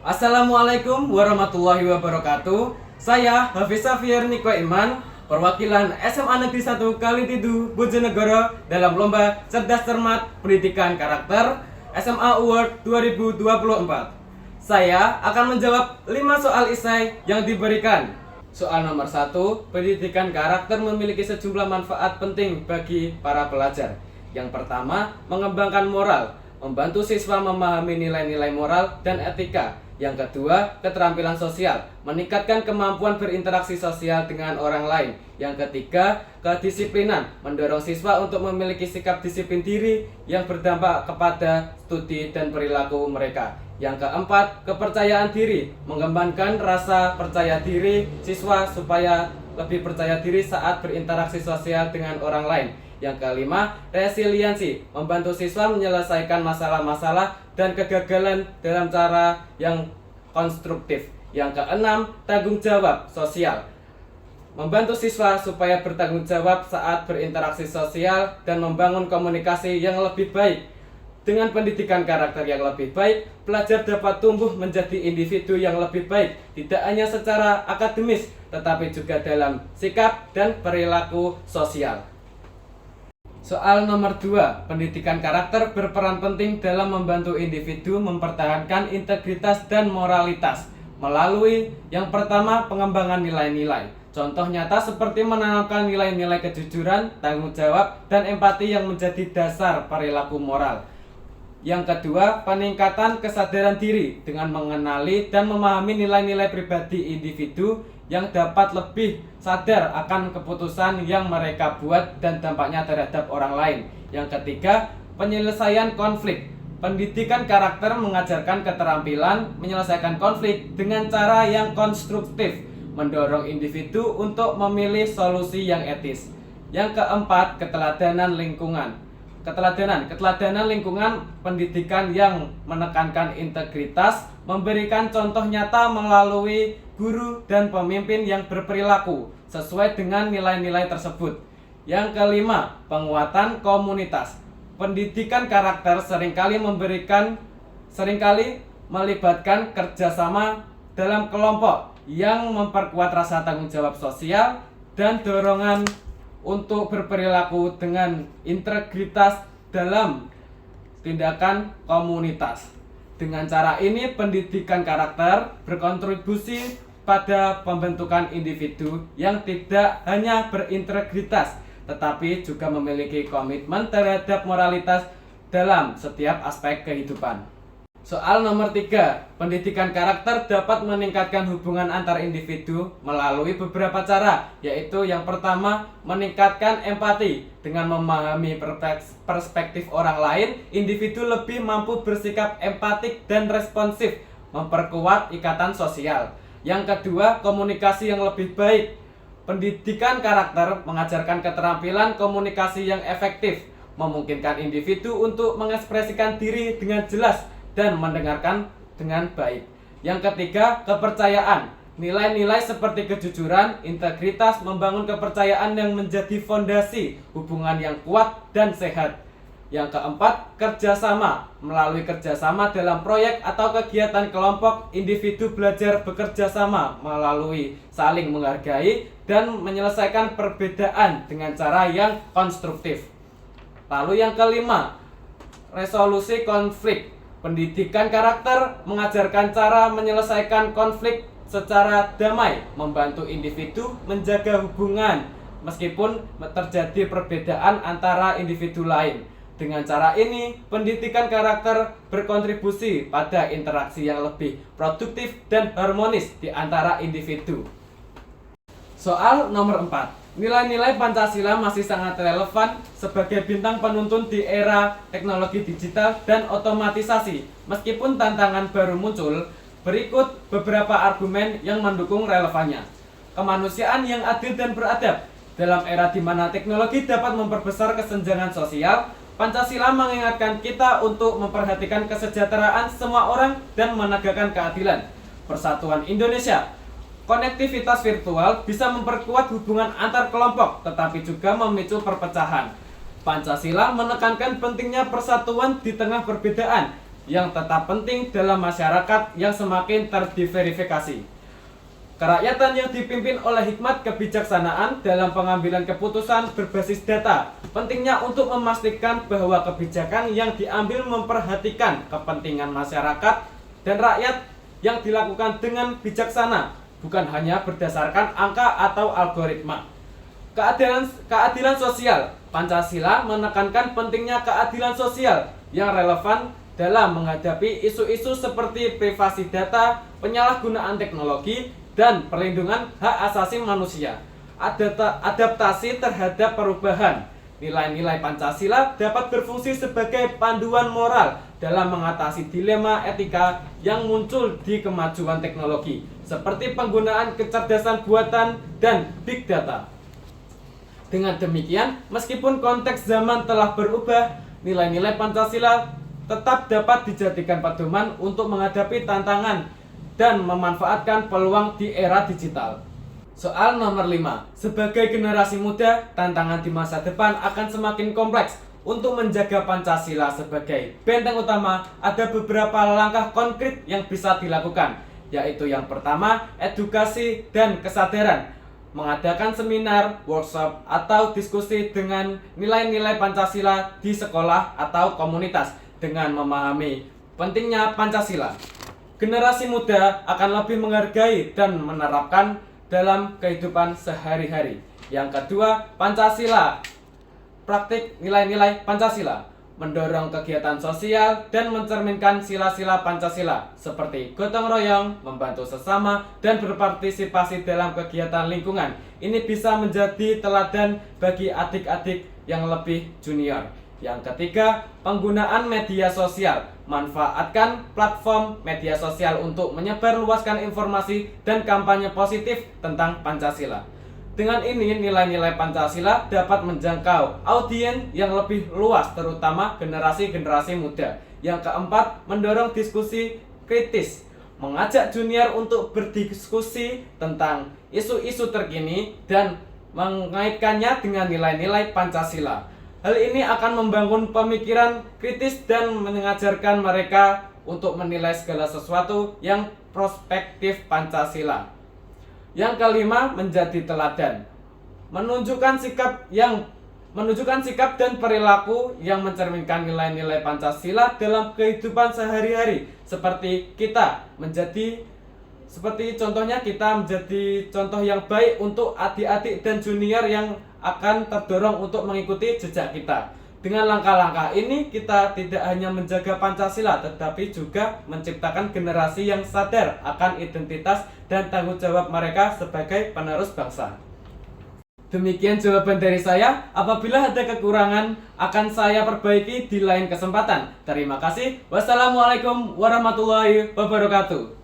Assalamualaikum warahmatullahi wabarakatuh. Saya Hafiz Safir Niko Iman, perwakilan SMA Negeri 1 Kalitidu, Bojonegoro dalam Lomba Cerdas Cermat Pendidikan Karakter SMA Award 2024. Saya akan menjawab 5 soal esai yang diberikan. Soal nomor 1, pendidikan karakter memiliki sejumlah manfaat penting bagi para pelajar. Yang pertama, mengembangkan moral, membantu siswa memahami nilai-nilai moral dan etika. Yang kedua, keterampilan sosial, meningkatkan kemampuan berinteraksi sosial dengan orang lain. Yang ketiga, kedisiplinan, mendorong siswa untuk memiliki sikap disiplin diri yang berdampak kepada studi dan perilaku mereka. Yang keempat, kepercayaan diri, mengembangkan rasa percaya diri siswa supaya lebih percaya diri saat berinteraksi sosial dengan orang lain. Yang kelima, resiliensi, membantu siswa menyelesaikan masalah-masalah dan kegagalan dalam cara yang konstruktif. Yang keenam, tanggung jawab sosial, membantu siswa supaya bertanggung jawab saat berinteraksi sosial dan membangun komunikasi yang lebih baik. Dengan pendidikan karakter yang lebih baik, pelajar dapat tumbuh menjadi individu yang lebih baik, tidak hanya secara akademis, tetapi juga dalam sikap dan perilaku sosial. Soal nomor 2, pendidikan karakter berperan penting dalam membantu individu mempertahankan integritas dan moralitas melalui yang pertama, pengembangan nilai-nilai. Contoh nyata seperti menanamkan nilai-nilai kejujuran, tanggung jawab, dan empati yang menjadi dasar perilaku moral. Yang kedua, peningkatan kesadaran diri dengan mengenali dan memahami nilai-nilai pribadi individu yang dapat lebih sadar akan keputusan yang mereka buat dan dampaknya terhadap orang lain. Yang ketiga, penyelesaian konflik. Pendidikan karakter mengajarkan keterampilan menyelesaikan konflik dengan cara yang konstruktif, mendorong individu untuk memilih solusi yang etis. Yang keempat, keteladanan lingkungan. Keteladanan lingkungan pendidikan yang menekankan integritas, memberikan contoh nyata melalui guru dan pemimpin yang berperilaku sesuai dengan nilai-nilai tersebut. Yang kelima, penguatan komunitas. Pendidikan karakter seringkali melibatkan kerjasama dalam kelompok yang memperkuat rasa tanggung jawab sosial dan dorongan untuk berperilaku dengan integritas dalam tindakan komunitas. Dengan cara ini, pendidikan karakter berkontribusi pada pembentukan individu yang tidak hanya berintegritas, tetapi juga memiliki komitmen terhadap moralitas dalam setiap aspek kehidupan. Soal nomor 3, pendidikan karakter dapat meningkatkan hubungan antar individu melalui beberapa cara, yaitu yang pertama, meningkatkan empati. Dengan memahami perspektif orang lain, individu lebih mampu bersikap empatik dan responsif, memperkuat ikatan sosial. Yang kedua, komunikasi yang lebih baik. Pendidikan karakter mengajarkan keterampilan komunikasi yang efektif, memungkinkan individu untuk mengekspresikan diri dengan jelas dan mendengarkan dengan baik. Yang ketiga, kepercayaan. Nilai-nilai seperti kejujuran, integritas membangun kepercayaan yang menjadi fondasi hubungan yang kuat dan sehat. Yang keempat, kerjasama. Melalui kerjasama dalam proyek atau kegiatan kelompok, individu belajar bekerja sama melalui saling menghargai dan menyelesaikan perbedaan dengan cara yang konstruktif. Lalu yang kelima, resolusi konflik. Pendidikan karakter mengajarkan cara menyelesaikan konflik secara damai, membantu individu menjaga hubungan meskipun terjadi perbedaan antara individu lain. Dengan cara ini, pendidikan karakter berkontribusi pada interaksi yang lebih produktif dan harmonis di antara individu. Soal nomor 4. Nilai-nilai Pancasila masih sangat relevan sebagai bintang penuntun di era teknologi digital dan otomatisasi. Meskipun tantangan baru muncul, berikut beberapa argumen yang mendukung relevannya. Kemanusiaan yang adil dan beradab. Dalam era di mana teknologi dapat memperbesar kesenjangan sosial, Pancasila mengingatkan kita untuk memperhatikan kesejahteraan semua orang dan menegakkan keadilan. Persatuan Indonesia. Konektivitas virtual bisa memperkuat hubungan antar kelompok, tetapi juga memicu perpecahan. Pancasila menekankan pentingnya persatuan di tengah perbedaan, yang tetap penting dalam masyarakat yang semakin terdiverifikasi. Kerakyatan yang dipimpin oleh hikmat kebijaksanaan dalam pengambilan keputusan berbasis data. Pentingnya untuk memastikan bahwa kebijakan yang diambil memperhatikan kepentingan masyarakat dan rakyat yang dilakukan dengan bijaksana, bukan hanya berdasarkan angka atau algoritma. Keadilan sosial. Pancasila menekankan pentingnya keadilan sosial yang relevan dalam menghadapi isu-isu seperti privasi data, penyalahgunaan teknologi, dan perlindungan hak asasi manusia. Adaptasi terhadap perubahan. Nilai-nilai Pancasila dapat berfungsi sebagai panduan moral dalam mengatasi dilema etika yang muncul di kemajuan teknologi, seperti penggunaan kecerdasan buatan dan big data. Dengan demikian, meskipun konteks zaman telah berubah, nilai-nilai Pancasila tetap dapat dijadikan pedoman untuk menghadapi tantangan dan memanfaatkan peluang di era digital. Soal nomor 5. Sebagai generasi muda, tantangan di masa depan akan semakin kompleks. Untuk menjaga Pancasila sebagai benteng utama, ada beberapa langkah konkret yang bisa dilakukan, yaitu yang pertama, edukasi dan kesadaran. Mengadakan seminar, workshop, atau diskusi dengan nilai-nilai Pancasila di sekolah atau komunitas dengan memahami pentingnya Pancasila. Generasi muda akan lebih menghargai dan menerapkan dalam kehidupan sehari-hari. Yang kedua, Pancasila. Praktik nilai-nilai Pancasila. Mendorong kegiatan sosial dan mencerminkan sila-sila Pancasila seperti gotong royong, membantu sesama, dan berpartisipasi dalam kegiatan lingkungan. Ini bisa menjadi teladan bagi adik-adik yang lebih junior. Yang ketiga, penggunaan media sosial. Manfaatkan platform media sosial untuk menyebarluaskan informasi dan kampanye positif tentang Pancasila. Dengan ini, nilai-nilai Pancasila dapat menjangkau audiens yang lebih luas, terutama generasi-generasi muda. Yang keempat, mendorong diskusi kritis. Mengajak junior untuk berdiskusi tentang isu-isu terkini dan mengaitkannya dengan nilai-nilai Pancasila. Hal ini akan membangun pemikiran kritis dan mengajarkan mereka untuk menilai segala sesuatu yang prospektif Pancasila. Yang kelima, menjadi teladan. Menunjukkan sikap dan perilaku yang mencerminkan nilai-nilai Pancasila dalam kehidupan sehari-hari. Seperti contohnya kita menjadi contoh yang baik untuk adik-adik dan junior yang akan terdorong untuk mengikuti jejak kita. Dengan langkah-langkah ini, kita tidak hanya menjaga Pancasila, tetapi juga menciptakan generasi yang sadar akan identitas dan tanggung jawab mereka sebagai penerus bangsa. Demikian jawaban dari saya. Apabila ada kekurangan, akan saya perbaiki di lain kesempatan. Terima kasih. Wassalamualaikum warahmatullahi wabarakatuh.